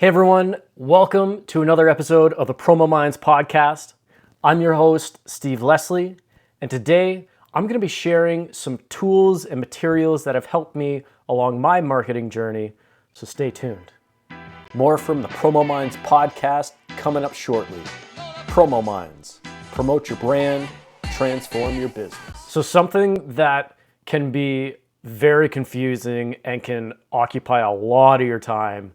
Hey everyone, welcome to another episode of the PromoMinds podcast. I'm your host, Steve Leslie, and today I'm going to be sharing some tools and materials that have helped me along my marketing journey, so stay tuned. More from the PromoMinds podcast coming up shortly. PromoMinds, promote your brand, transform your business. So something that can be very confusing and can occupy a lot of your time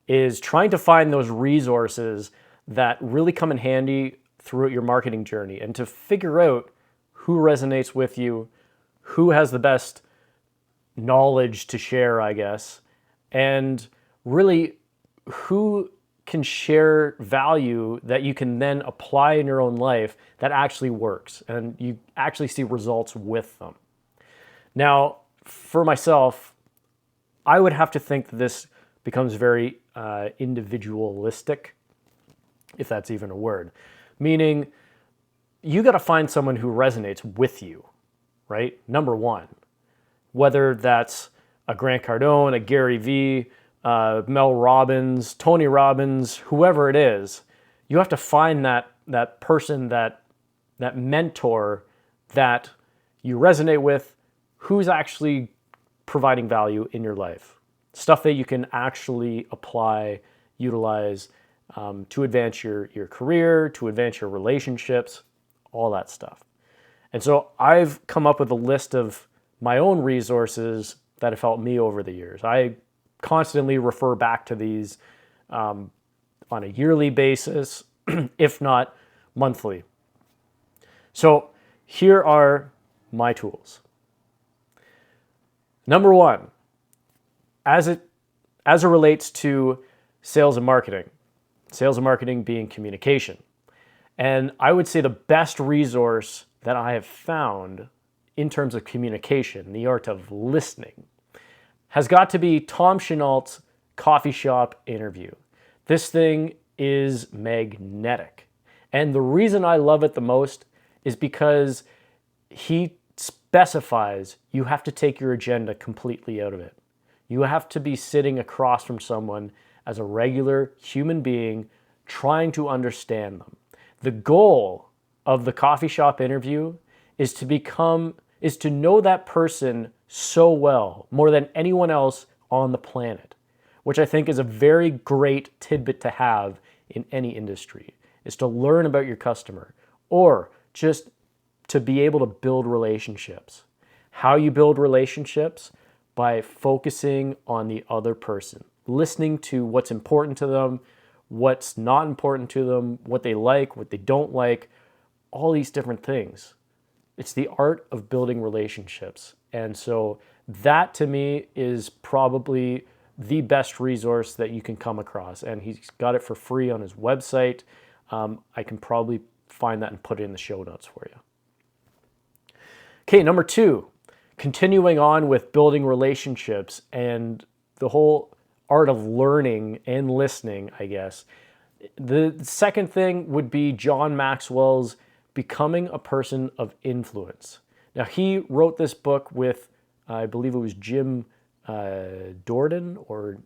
is trying to find those resources that really come in handy throughout your marketing journey and to figure out who resonates with you, who has the best knowledge to share, I guess, and really who can share value that you can then apply in your own life that actually works and you actually see results with them. Now, for myself, I would have to think that this becomes very individualistic, if that's even a word. Meaning, you got to find someone who resonates with you, right? Number one, whether that's a Grant Cardone, a Gary Vee, Mel Robbins, Tony Robbins, whoever it is, you have to find that person, that mentor that you resonate with, who's actually providing value in your life. Stuff that you can actually apply, utilize to advance your career, to advance your relationships, all that stuff. And so I've come up with a list of my own resources that have helped me over the years. I constantly refer back to these on a yearly basis, if not monthly. So here are my tools. Number one, as it relates to sales and marketing being communication. And I would say the best resource that I have found in terms of communication, the art of listening, has got to be Tom Chenault's coffee shop interview. This thing is magnetic. And the reason I love it the most is because he specifies you have to take your agenda completely out of it. You have to be sitting across from someone as a regular human being trying to understand them. The goal of the coffee shop interview is to know that person so well, more than anyone else on the planet, which I think is a very great tidbit to have in any industry, is to learn about your customer or just to be able to build relationships. How you build relationships? By focusing on the other person, listening to what's important to them, what's not important to them, what they like, what they don't like, all these different things. It's the art of building relationships. And so that to me is probably the best resource that you can come across. And he's got it for free on his website. I can probably find that and put it in the show notes for you. Okay, number two. Continuing on with building relationships and the whole art of learning and listening, I guess. The second thing would be John Maxwell's Becoming a Person of Influence. Now, he wrote this book with, I believe it was Jim Dordan or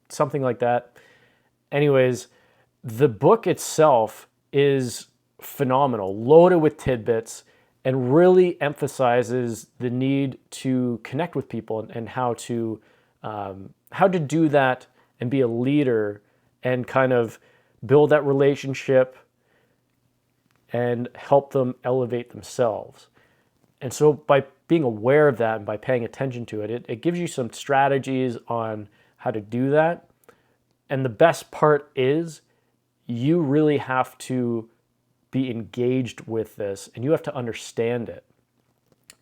something like that. Anyways, the book itself is phenomenal, loaded with tidbits, and really emphasizes the need to connect with people and how to do that and be a leader and kind of build that relationship and help them elevate themselves. And so by being aware of that and by paying attention to it, it gives you some strategies on how to do that. And the best part is you really have to be engaged with this and you have to understand it.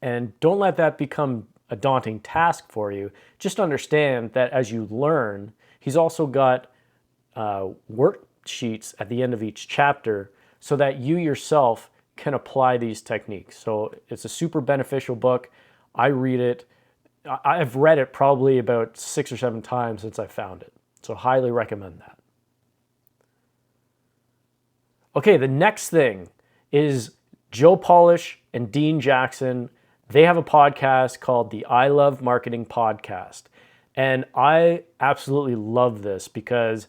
And don't let that become a daunting task for you. Just understand that as you learn, he's also got worksheets at the end of each chapter so that you yourself can apply these techniques. So it's a super beneficial book. I read it. I've read it probably about 6 or 7 times since I found it. So highly recommend that. Okay, the next thing is Joe Polish and Dean Jackson. They have a podcast called the I Love Marketing Podcast. And I absolutely love this because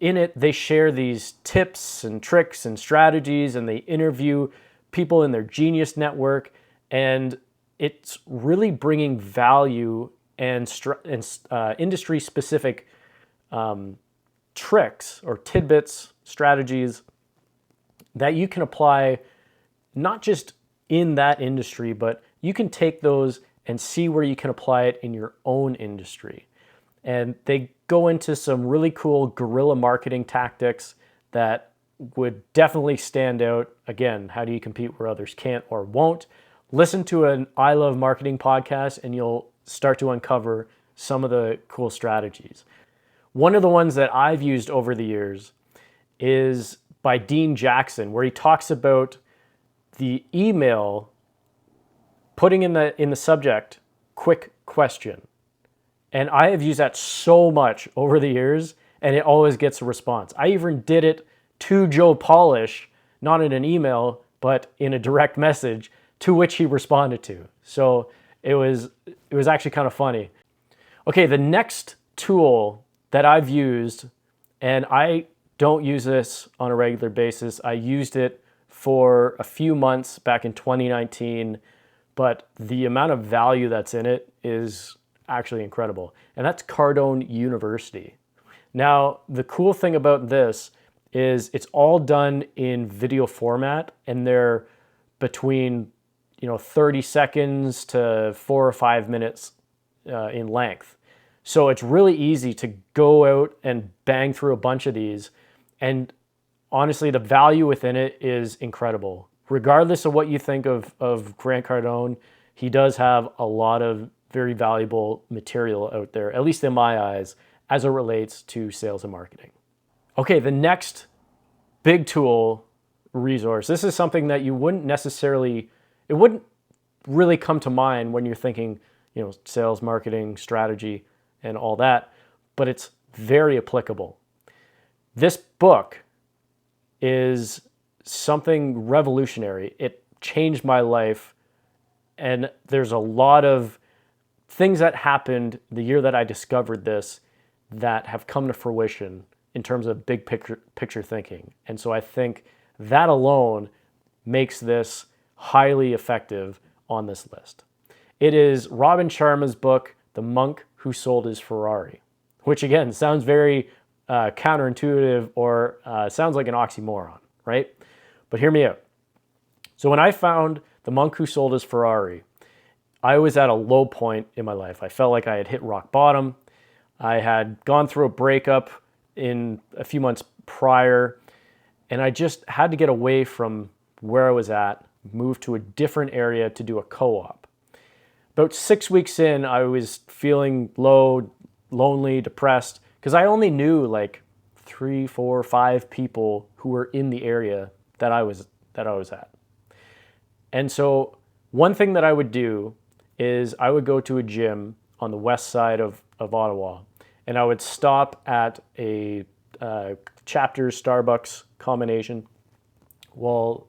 in it, they share these tips and tricks and strategies, and they interview people in their genius network. And it's really bringing value and industry-specific tricks or tidbits, strategies that you can apply not just in that industry, but you can take those and see where you can apply it in your own industry. And they go into some really cool guerrilla marketing tactics that would definitely stand out. Again, how do you compete where others can't or won't? Listen to an I Love Marketing podcast and you'll start to uncover some of the cool strategies. One of the ones that I've used over the years is by Dean Jackson, where he talks about the email putting in the subject, quick question. And I have used that so much over the years, and it always gets a response. I even did it to Joe Polish, not in an email, but in a direct message, to which he responded to. So it was actually kind of funny. Okay, the next tool that I've used, and I don't use this on a regular basis. I used it for a few months back in 2019, but the amount of value that's in it is actually incredible. And that's Cardone University. Now, the cool thing about this is it's all done in video format, and they're between 30 seconds to 4 or 5 minutes in length. So it's really easy to go out and bang through a bunch of these. And honestly, the value within it is incredible. Regardless of what you think of Grant Cardone, he does have a lot of very valuable material out there, at least in my eyes, as it relates to sales and marketing. Okay, the next big tool resource. This is something that you wouldn't really come to mind when you're thinking, sales, marketing, strategy, and all that, but it's very applicable. This book is something revolutionary. It changed my life, and there's a lot of things that happened the year that I discovered this that have come to fruition in terms of big picture thinking. And so I think that alone makes this highly effective on this list. It is Robin Sharma's book, The Monk Who Sold His Ferrari, which again sounds very counterintuitive or sounds like an oxymoron, right? But hear me out. So when I found The Monk Who Sold His Ferrari, I was at a low point in my life. I felt like I had hit rock bottom. I had gone through a breakup in a few months prior, and I just had to get away from where I was at, move to a different area to do a co-op. About 6 weeks in, I was feeling low, lonely, depressed, because I only knew like 3, 4, 5 people who were in the area that I was at. And so one thing that I would do is I would go to a gym on the west side of Ottawa, and I would stop at a Chapters Starbucks combination. Well,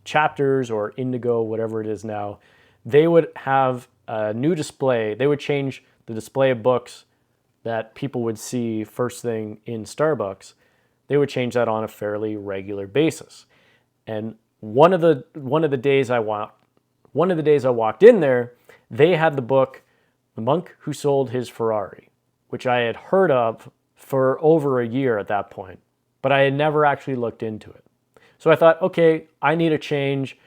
Chapters or Indigo, whatever it is now, they would have a new display. They would change the display of books that people would see first thing in Starbucks. They would change that on a fairly regular basis. And one of the days I walked in there, they had the book The Monk Who Sold His Ferrari, which I had heard of for over a year at that point, but I had never actually looked into it. So I thought, okay, I need a change.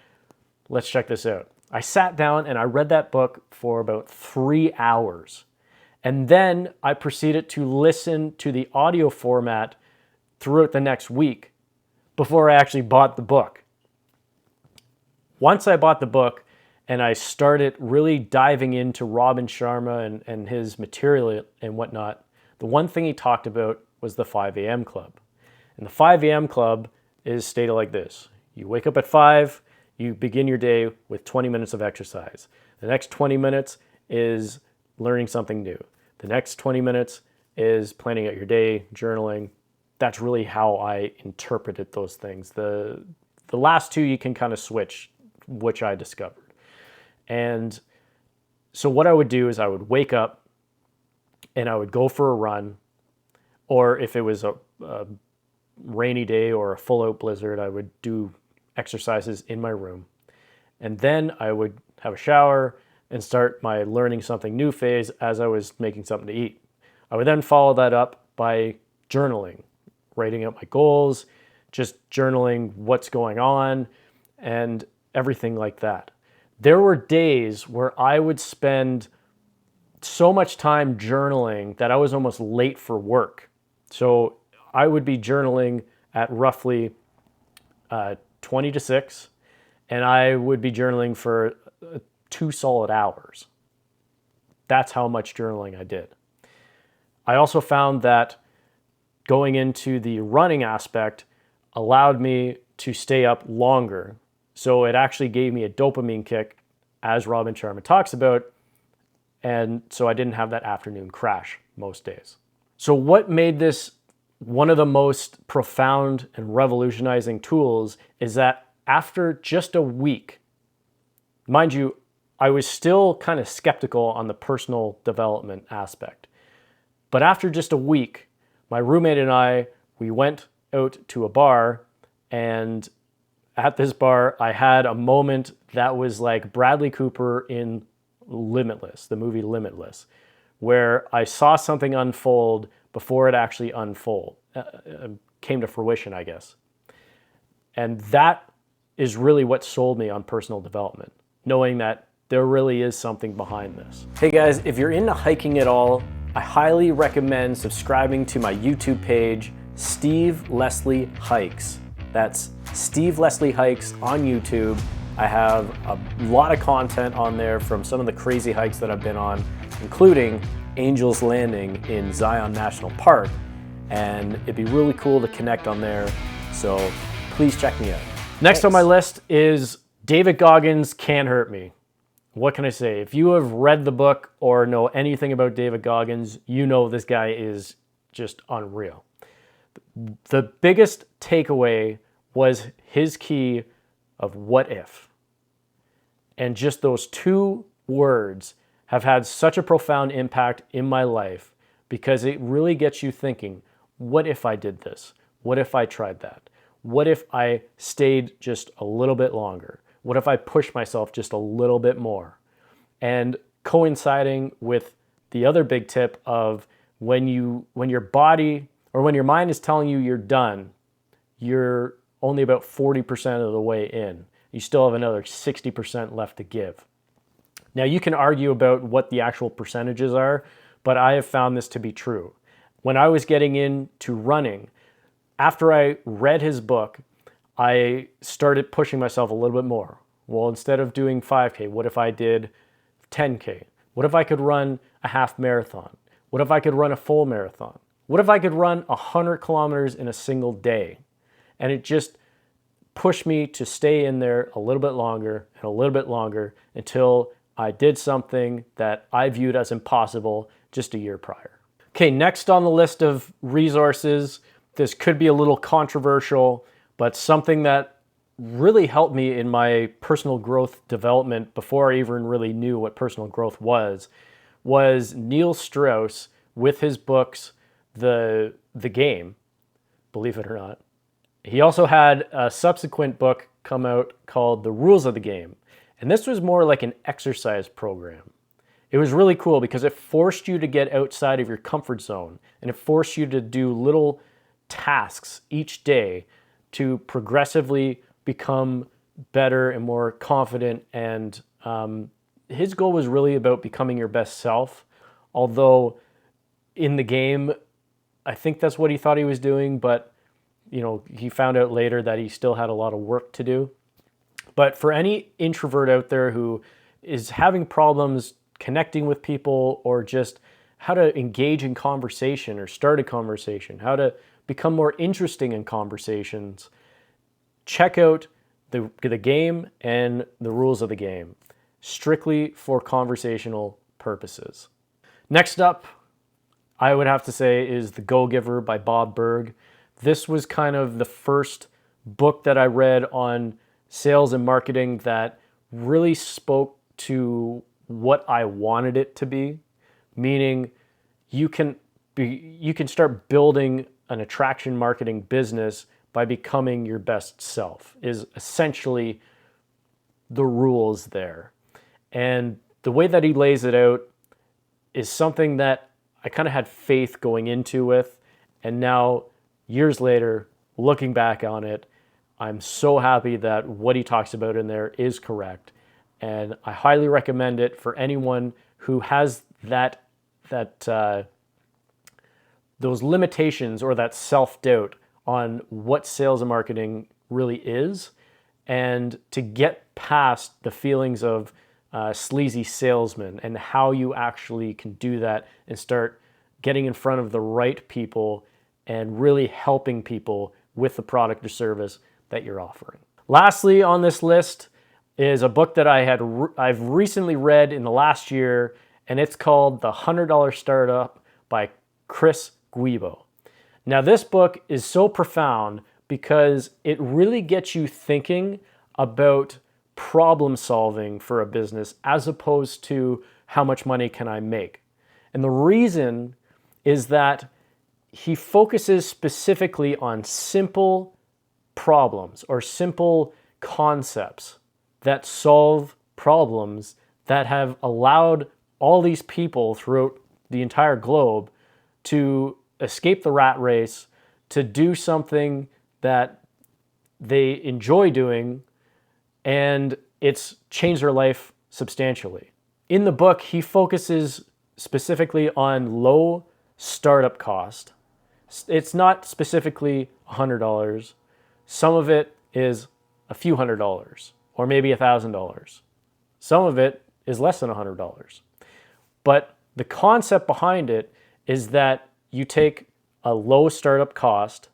Let's check this out. I sat down and I read that book for about 3 hours. And then I proceeded to listen to the audio format throughout the next week before I actually bought the book. Once I bought the book and I started really diving into Robin Sharma and his material and whatnot, the one thing he talked about was the 5 a.m. club. And the 5 a.m. club is stated like this. You wake up at 5, you begin your day with 20 minutes of exercise. The next 20 minutes is learning something new. The next 20 minutes is planning out your day, journaling. That's really how I interpreted those things. The last two you can kind of switch, which I discovered. And so what I would do is I would wake up and I would go for a run, or if it was a a rainy day or a full out blizzard, I would do exercises in my room. And then I would have a shower and start my learning something new phase as I was making something to eat. I would then follow that up by journaling, writing out my goals, just journaling what's going on and everything like that. There were days where I would spend so much time journaling that I was almost late for work. So I would be journaling at roughly 20 to 6, and I would be journaling for 2 solid hours. That's how much journaling I did. I also found that going into the running aspect allowed me to stay up longer. So it actually gave me a dopamine kick, as Robin Sharma talks about, and so I didn't have that afternoon crash most days. So what made this one of the most profound and revolutionizing tools is that after just a week, mind you, I was still kind of skeptical on the personal development aspect. But after just a week, my roommate and I, we went out to a bar, and at this bar, I had a moment that was like Bradley Cooper in Limitless, the movie Limitless, where I saw something unfold before it actually came to fruition, I guess. And that is really what sold me on personal development, knowing that there really is something behind this. Hey guys, if you're into hiking at all, I highly recommend subscribing to my YouTube page, Steve Leslie Hikes. That's Steve Leslie Hikes on YouTube. I have a lot of content on there from some of the crazy hikes that I've been on, including Angel's Landing in Zion National Park. And it'd be really cool to connect on there. So please check me out. Next on my list is David Goggins, Can't Hurt Me. What can I say? If you have read the book or know anything about David Goggins, you know this guy is just unreal. The biggest takeaway was his key of what if. And just those 2 words have had such a profound impact in my life because it really gets you thinking, what if I did this? What if I tried that? What if I stayed just a little bit longer? What if I pushed myself just a little bit more? And coinciding with the other big tip of when your body or when your mind is telling you you're done, you're only about 40% of the way in. You still have another 60% left to give. Now you can argue about what the actual percentages are, but I have found this to be true. When I was getting into running, after I read his book, I started pushing myself a little bit more. Well, instead of doing 5K, what if I did 10K? What if I could run a half marathon? What if I could run a full marathon? What if I could run 100 kilometers in a single day? And it just pushed me to stay in there a little bit longer and a little bit longer until I did something that I viewed as impossible just a year prior. Okay, next on the list of resources, this could be a little controversial, but something that really helped me in my personal growth development before I even really knew what personal growth was Neil Strauss with his books, The Game, believe it or not. He also had a subsequent book come out called The Rules of the Game. And this was more like an exercise program. It was really cool because it forced you to get outside of your comfort zone and it forced you to do little tasks each day to progressively become better and more confident. And his goal was really about becoming your best self. Although in the game, I think that's what he thought he was doing, but he found out later that he still had a lot of work to do. But for any introvert out there who is having problems connecting with people or just how to engage in conversation or start a conversation, how to become more interesting in conversations, check out the Game and The Rules of the Game, strictly for conversational purposes. Next up, I would have to say, is The Go-Giver by Bob Burg. This was kind of the first book that I read on sales and marketing that really spoke to what I wanted it to be, meaning you can start building an attraction marketing business by becoming your best self, is essentially the rules there. And the way that he lays it out is something that I kind of had faith going into with, and now years later, looking back on it, I'm so happy that what he talks about in there is correct. And I highly recommend it for anyone who has those limitations or that self-doubt on what sales and marketing really is, and to get past the feelings of sleazy salesman and how you actually can do that and start getting in front of the right people and really helping people with the product or service that you're offering. Lastly on this list is a book that I've recently read in the last year, and it's called The $100 Startup by Chris Guibo. Now this book is so profound because it really gets you thinking about problem solving for a business as opposed to how much money can I make. And the reason is that he focuses specifically on simple problems or simple concepts that solve problems that have allowed all these people throughout the entire globe to escape the rat race, to do something that they enjoy doing, and it's changed their life substantially. In the book, he focuses specifically on low startup cost. It's not specifically $100. Some of it is a few $100 or maybe $1,000. Some of it is less than $100. But the concept behind it is that you take a low startup cost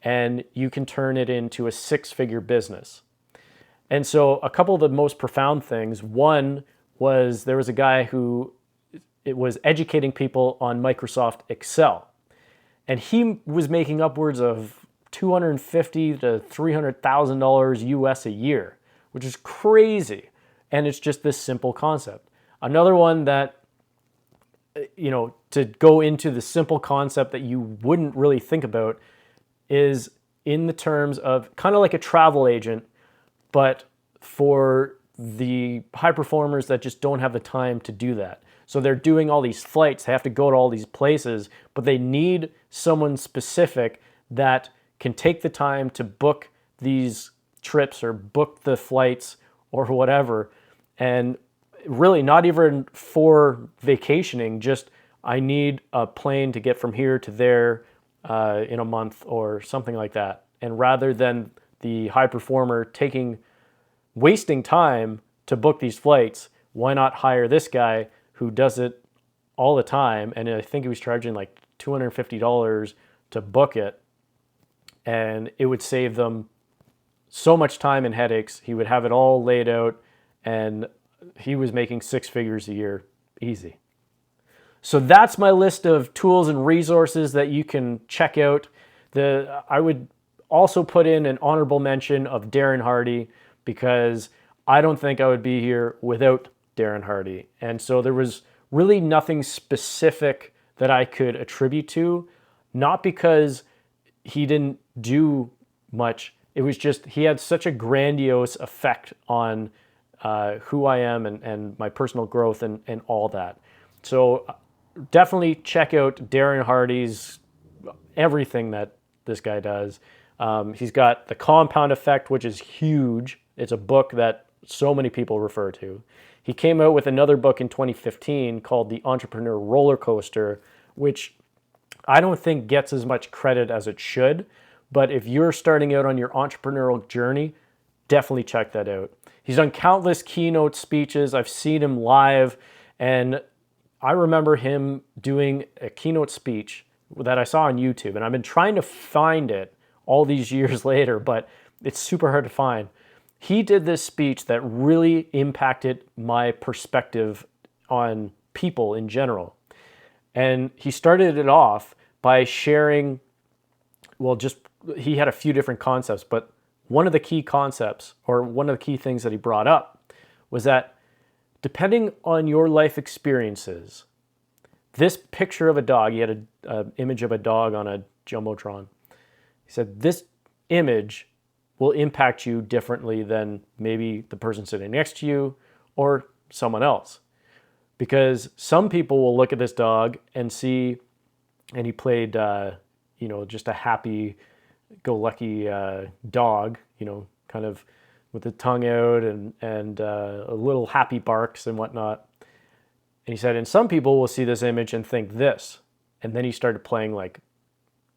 and you can turn it into a six-figure business. And so a couple of the most profound things, one was there was a guy who was educating people on Microsoft Excel. And he was making upwards of $250,000 to $300,000 US a year, which is crazy. And it's just this simple concept. Another one that, to go into the simple concept that you wouldn't really think about is in the terms of kind of like a travel agent, but for the high performers that just don't have the time to do that. So they're doing all these flights, they have to go to all these places, but they need someone specific that can take the time to book these trips or book the flights or whatever. And really not even for vacationing, just I need a plane to get from here to there in a month or something like that. And rather than the high performer wasting time to book these flights, why not hire this guy who does it all the time? And I think he was charging like $250 to book it, and it would save them so much time and headaches. He would have it all laid out, and he was making six figures a year easy. So that's my list of tools and resources that you can check out. I would also put in an honorable mention of Darren Hardy, because I don't think I would be here without Darren Hardy. And so there was really nothing specific that I could attribute to, not because he didn't do much. It was just he had such a grandiose effect on who I am and my personal growth and all that. So definitely check out Darren Hardy's everything that this guy does. He's got The Compound Effect, which is huge. It's a book that so many people refer to. He came out with another book in 2015 called The Entrepreneur Roller Coaster, which I don't think gets as much credit as it should. But if you're starting out on your entrepreneurial journey, definitely check that out. He's done countless keynote speeches. I've seen him live, and I remember him doing a keynote speech that I saw on YouTube, and I've been trying to find it all these years later, but it's super hard to find. He did this speech that really impacted my perspective on people in general. And he started it off by sharing, he had a few different concepts, but one of the key concepts, or one of the key things that he brought up, was that depending on your life experiences, this picture of a dog, he had an image of a dog on a Jumbotron. He said, this image will impact you differently than maybe the person sitting next to you or someone else. Because some people will look at this dog and see, and he played, just a happy-go-lucky dog, kind of with the tongue out and a little happy barks and whatnot. And he said, and some people will see this image and think this. And then he started playing like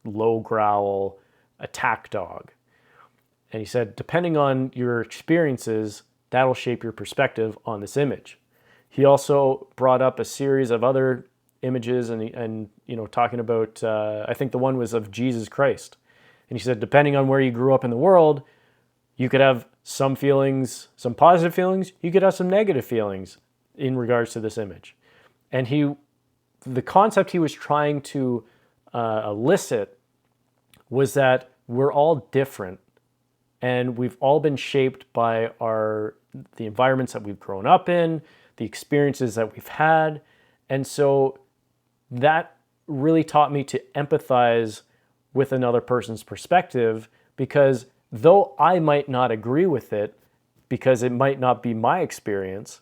low growl attack dog. And he said, depending on your experiences, that'll shape your perspective on this image. He also brought up a series of other images and talking about, I think the one was of Jesus Christ. And he said, depending on where you grew up in the world, you could have some feelings, some positive feelings, you could have some negative feelings in regards to this image. And the concept he was trying to elicit was that we're all different and we've all been shaped by the environments that we've grown up in, the experiences that we've had. And so that really taught me to empathize with another person's perspective, because though I might not agree with it, because it might not be my experience,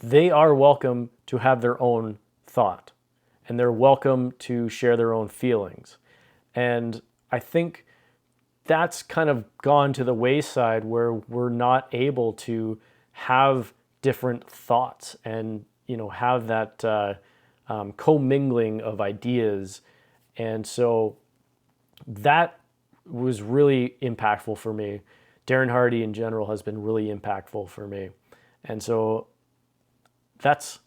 they are welcome to have their own thought and they're welcome to share their own feelings. And I think that's kind of gone to the wayside, where we're not able to have different thoughts and have that commingling of ideas. And so that was really impactful for me. Darren Hardy in general has been really impactful for me. And so that's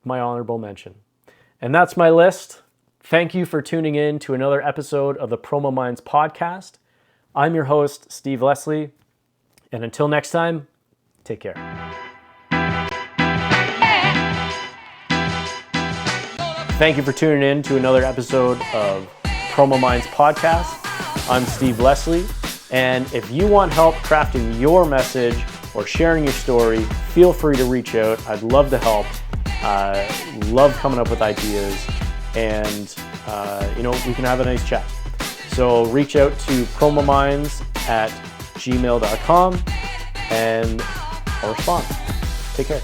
my honorable mention. And that's my list. Thank you for tuning in to another episode of the PromoMinds podcast. I'm your host, Steve Leslie. And until next time, take care. Thank you for tuning in to another episode of PromoMinds podcast. I'm Steve Leslie, and if you want help crafting your message or sharing your story, feel free to reach out. I'd love to help. Love coming up with ideas, and we can have a nice chat. So reach out to promominds@gmail.com and I'll respond. Take care.